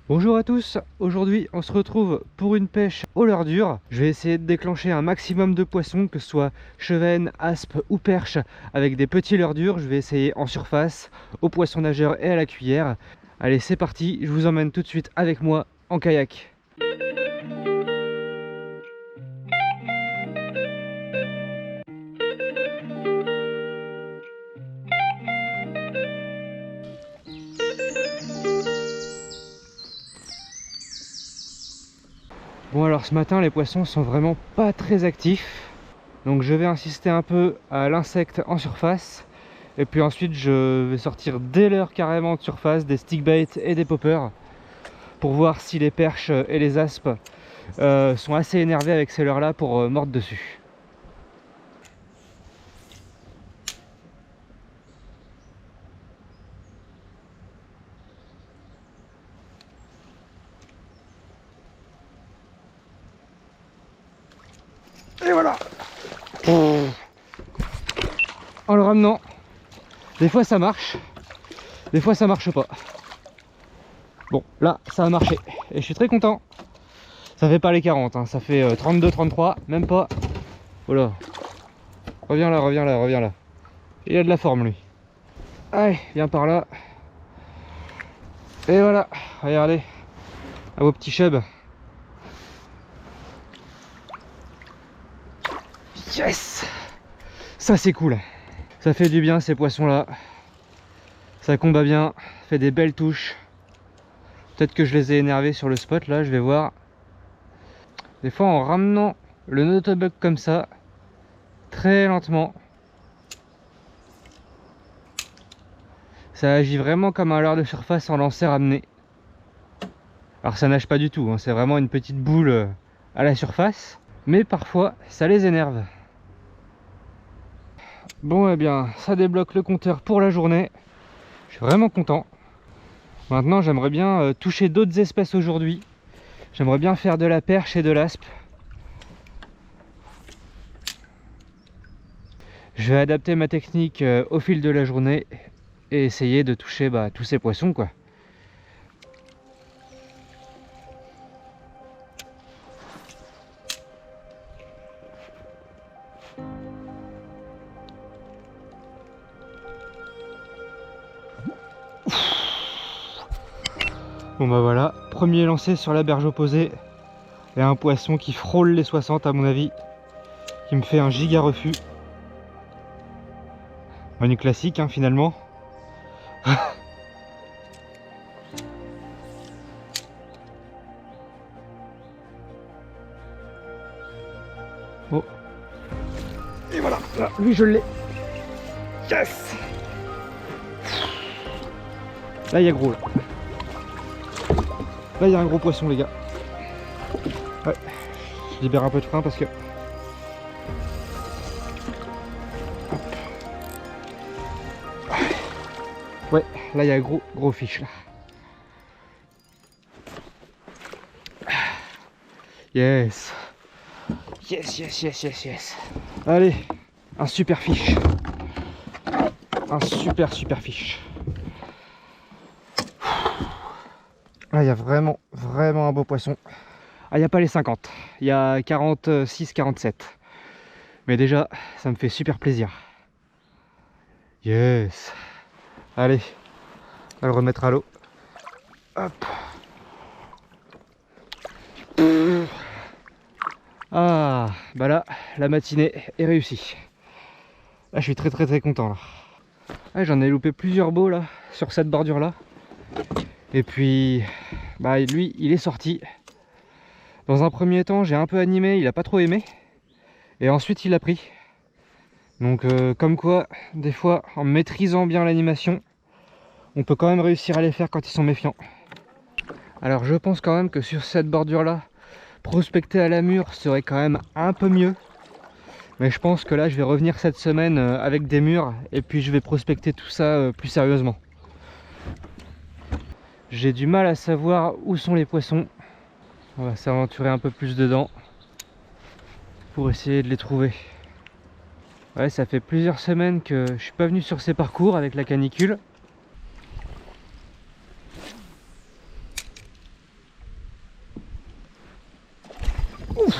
Bonjour à tous, aujourd'hui on se retrouve pour une pêche au leurre dur. Je vais essayer de déclencher un maximum de poissons, que ce soit chevenne, aspe ou perche, avec des petits leurres durs. Je vais essayer en surface, au poisson nageur et à la cuillère. Allez, c'est parti, je vous emmène tout de suite avec moi en kayak. Bon, alors ce matin les poissons sont vraiment pas très actifs, donc je vais insister un peu à l'insecte en surface, et puis ensuite je vais sortir des leurres carrément de surface, des stickbaits et des poppers, pour voir si les perches et les aspes sont assez énervés avec ces leurres là pour mordre dessus. Et voilà. En le ramenant, des fois ça marche, des fois ça marche pas. Bon, là ça a marché et je suis très content. Ça fait pas les 40 hein, ça fait 32, 33, même pas. Voilà. Reviens là, reviens là, reviens là. Il a de la forme lui. Allez, viens par là. Et voilà, regardez, à vos petits chubs. Yes! Ça c'est cool. Ça fait du bien ces poissons là. Ça combat bien, fait des belles touches. Peut-être que je les ai énervés sur le spot là, je vais voir. Des fois en ramenant le notobug comme ça, très lentement, ça agit vraiment comme un leurre de surface en lancer ramené. Alors ça nage pas du tout, hein, c'est vraiment une petite boule à la surface, mais parfois ça les énerve. Bon, eh bien ça débloque le compteur pour la journée. Je suis vraiment content. Maintenant j'aimerais bien toucher d'autres espèces aujourd'hui. J'aimerais bien faire de la perche et de l'aspe. Je vais adapter ma technique au fil de la journée et essayer de toucher tous ces poissons quoi. Bon bah voilà, premier lancé sur la berge opposée. Et un poisson qui frôle les 60 à mon avis, qui me fait un giga refus. Une classique hein, finalement. Oh. Et voilà, là, lui je l'ai. Yes. Là il y a gros là. Là il y a un gros poisson les gars. Ouais, je libère un peu de frein parce que... Ouais, là il y a un gros fiche là. Yes. Yes, yes, yes, yes, yes. Allez, un super fiche. Un super fiche. Là il y a vraiment un beau poisson. Ah, il n'y a pas les 50, il y a 46, 47. Mais déjà, ça me fait super plaisir. Yes. Allez, on va le remettre à l'eau. Hop. Ah, bah là, la matinée est réussie. Là, je suis très content là. Ah, j'en ai loupé plusieurs beaux là, sur cette bordure là. Et puis, bah lui, il est sorti. Dans un premier temps, j'ai un peu animé, il a pas trop aimé. Et ensuite, il a pris. Donc, comme quoi, des fois, en maîtrisant bien l'animation, on peut quand même réussir à les faire quand ils sont méfiants. Alors, je pense quand même que sur cette bordure-là, prospecter à la mûre serait quand même un peu mieux. Mais je pense que là, je vais revenir cette semaine avec des mûres et puis je vais prospecter tout ça plus sérieusement. J'ai du mal à savoir où sont les poissons. On va s'aventurer un peu plus dedans pour essayer de les trouver. Ouais, ça fait plusieurs semaines que je suis pas venu sur ces parcours avec la canicule. Ouf.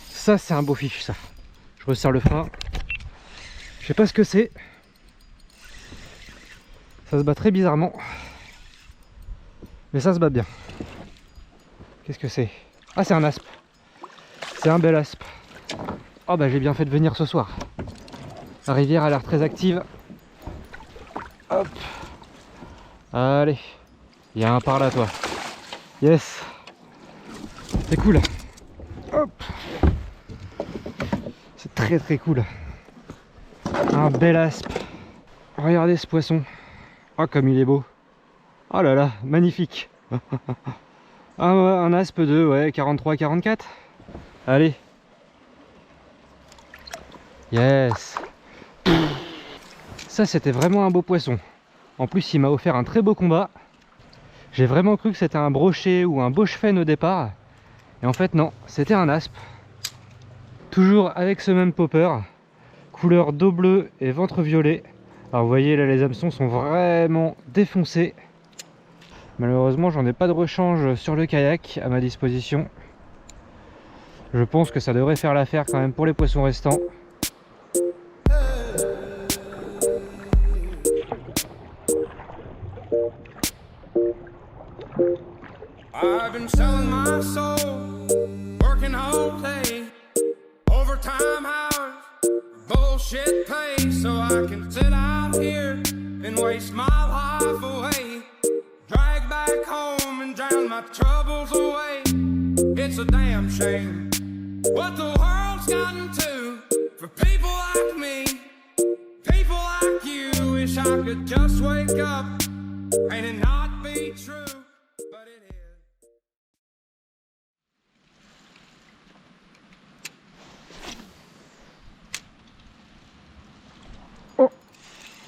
Ça c'est un beau fiche ça. Je resserre le frein. Je sais pas ce que c'est. Ça se bat très bizarrement. Mais ça se bat bien. Qu'est-ce que c'est? Ah, c'est un aspe. C'est un bel aspe. Oh bah j'ai bien fait de venir ce soir. La rivière a l'air très active. Hop. Allez. Il y a un par là toi. Yes. C'est cool. Hop. C'est très très cool. Un bel aspe. Regardez ce poisson. Oh comme il est beau. Oh là là, magnifique. Un aspe de ouais, 43-44. Allez. Yes. Ça c'était vraiment un beau poisson. En plus il m'a offert un très beau combat. J'ai vraiment cru que c'était un brochet ou un bochefenne au départ. Et en fait non, c'était un aspe. Toujours avec ce même popper. Couleur dos bleu et ventre violet. Alors vous voyez là les hameçons sont vraiment défoncés. Malheureusement j'en ai pas de rechange sur le kayak à ma disposition. Je pense que ça devrait faire l'affaire quand même pour les poissons restants. I've been selling my soul, working all day, overtime hours, bullshit pay, so I can sit out here and waste my life away, drag back home and drown my troubles away. It's a damn shame what the world's gotten to for people like me, people like you. Wish I could just wake up and it not be true.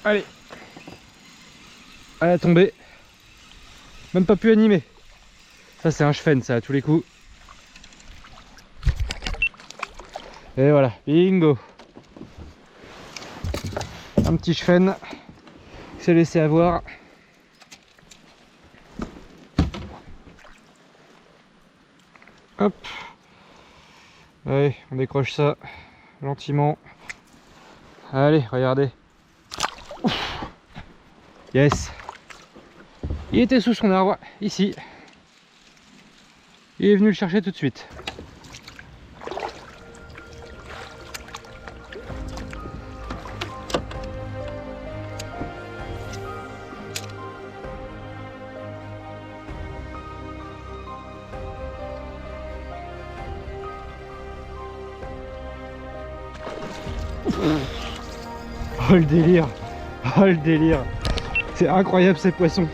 Allez, elle a tombé, même pas pu animer. Ça c'est un chefenne ça à tous les coups. Et voilà, bingo. Un petit chefenne qui s'est laissé avoir. Hop. Allez, on décroche ça gentiment. Allez, regardez. Yes. Il était sous son arbre, ici. Il est venu le chercher tout de suite. Oh le délire. Oh le délire. C'est incroyable ces poissons.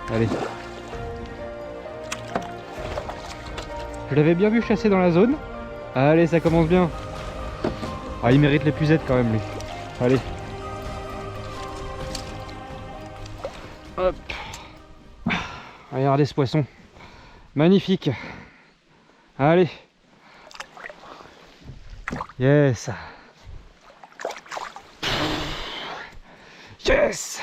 Allez. Je l'avais bien vu chasser dans la zone. Allez, ça commence bien. Ah, il mérite l'épuisette quand même lui. Allez. Hop. Regardez ce poisson. Magnifique. Allez. Yes. Yes.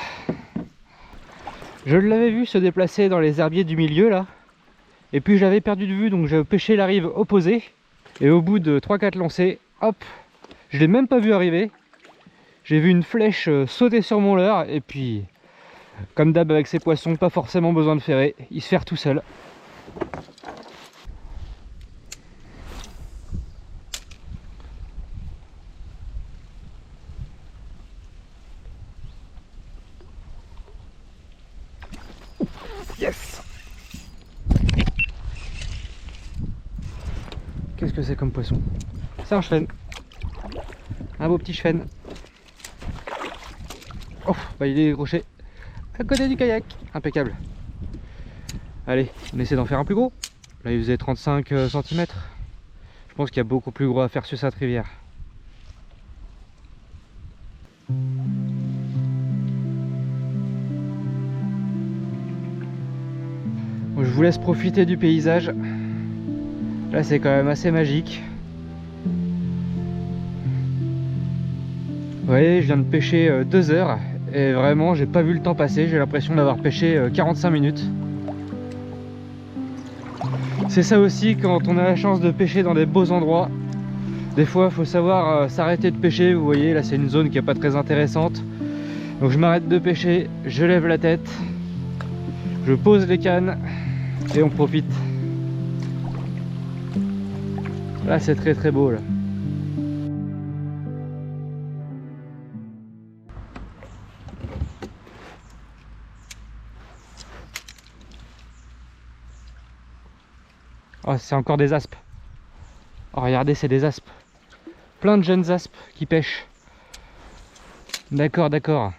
Je l'avais vu se déplacer dans les herbiers du milieu là. Et puis je l'avais perdu de vue, donc j'ai pêché la rive opposée. Et au bout de 3-4 lancers, hop, je l'ai même pas vu arriver. J'ai vu une flèche sauter sur mon leurre. Et puis, comme d'hab avec ces poissons, pas forcément besoin de ferrer. Il se ferre tout seul. Yes. Qu'est-ce que c'est comme poisson? C'est un chefenne. Un beau petit chefenne. Oh, bah il est décroché à côté du kayak. Impeccable. Allez, on essaie d'en faire un plus gros. Là il faisait 35 cm. Je pense qu'il y a beaucoup plus gros à faire sur cette rivière. Bon, je vous laisse profiter du paysage. Là c'est quand même assez magique. Vous voyez, je viens de pêcher 2 heures et vraiment j'ai pas vu le temps passer. J'ai l'impression d'avoir pêché 45 minutes. C'est ça aussi quand on a la chance de pêcher dans des beaux endroits. Des fois il faut savoir s'arrêter de pêcher. Vous voyez là c'est une zone qui n'est pas très intéressante. Donc je m'arrête de pêcher, je lève la tête, je pose les cannes et on profite. Là c'est très très beau là. Oh, c'est encore des aspes. Oh, regardez, c'est des aspes. Plein de jeunes aspes qui pêchent. D'accord, d'accord.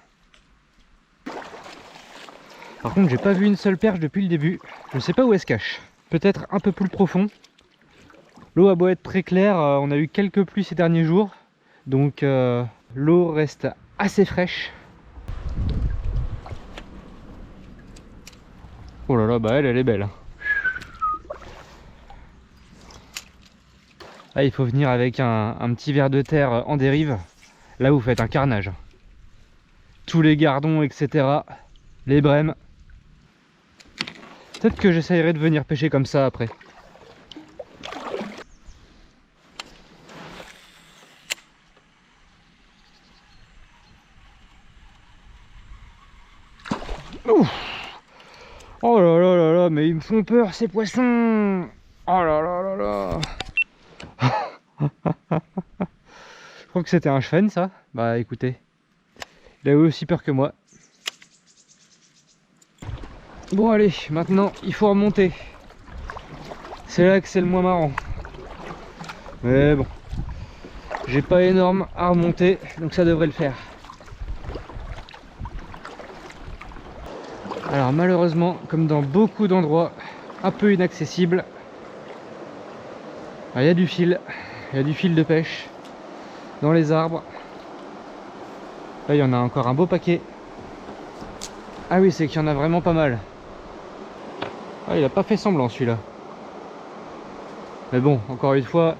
Par contre, j'ai pas vu une seule perche depuis le début. Je sais pas où elle se cache. Peut-être un peu plus profond. L'eau a beau être très claire, on a eu quelques pluies ces derniers jours. Donc l'eau reste assez fraîche. Oh là là, bah elle est belle. Là, il faut venir avec un petit ver de terre en dérive. Là, vous faites un carnage. Tous les gardons, etc. Les brèmes. Peut-être que j'essayerai de venir pêcher comme ça après. Ouf. Oh là là là là, mais ils me font peur ces poissons. Oh là là là là. Je crois que c'était un chêne ça. Bah écoutez, il a eu aussi peur que moi. Bon allez, maintenant il faut remonter. C'est là que c'est le moins marrant. Mais bon, j'ai pas énorme à remonter, donc ça devrait le faire. Alors malheureusement, comme dans beaucoup d'endroits un peu inaccessibles, il y a du fil de pêche dans les arbres. Là il y en a encore un beau paquet. Ah oui, c'est qu'il y en a vraiment pas mal. Ah, il a pas fait semblant celui-là. Mais bon, encore une fois,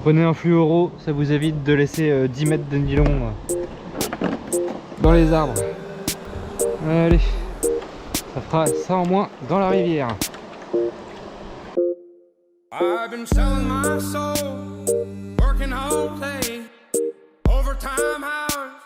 prenez un fluoro, ça vous évite de laisser 10 mètres de nylon dans les arbres. Allez, ça fera ça en moins dans la rivière. I've been selling my soul, working all day, overtime hours.